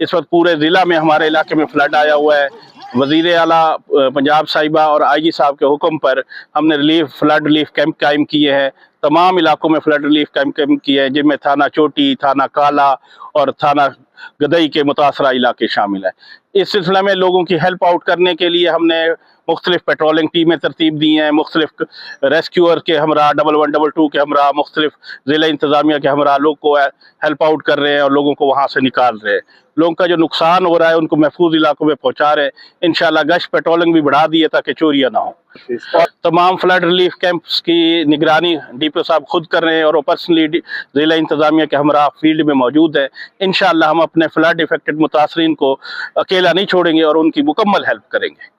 इस वक्त पूरे ज़िला में हमारे इलाके में फ्लड आया हुआ है। वज़ीर आला पंजाब साहिबा और IG साहब के हुक्म पर हमने फ्लड रिलीफ कैंप कायम किए हैं। तमाम इलाकों में फ्लड रिलीफ कैंप किए हैं, जिनमें थाना चोटी, थाना काला और थाना गदई के मुतासरा इलाके शामिल है। इस सिलसिले में लोगों की हेल्प आउट करने के लिए हमने मुख्तलिफ पेट्रोलिंग टीमें तरतीब दी हैं, मुख्तलिफ रेस्क्यूअर के हमरा, 1112 के हमरा, मुख्तलिफ ज़िला इंतज़ामिया के हमरा लोग को हेल्प आउट कर रहे हैं और लोगों को वहाँ से निकाल रहे हैं। लोगों का जो नुकसान हो रहा है उनको महफूज इलाकों में पहुँचा रहे हैं। इंशाल्लाह गश्त पेट्रोलिंग भी बढ़ा दी है ताकि चोरियाँ ना हो। और तमाम फ्लड रिलीफ कैंप्स की निगरानी DPO साहब खुद कर रहे हैं और वो पर्सनली ज़िला इंतज़ामिया के हमरा फील्ड में मौजूद है। इंशाल्लाह हम अपने फ्लड इफेक्टेड मुतासरीन को अकेला नहीं छोड़ेंगे और उनकी मुकम्मल हेल्प करेंगे।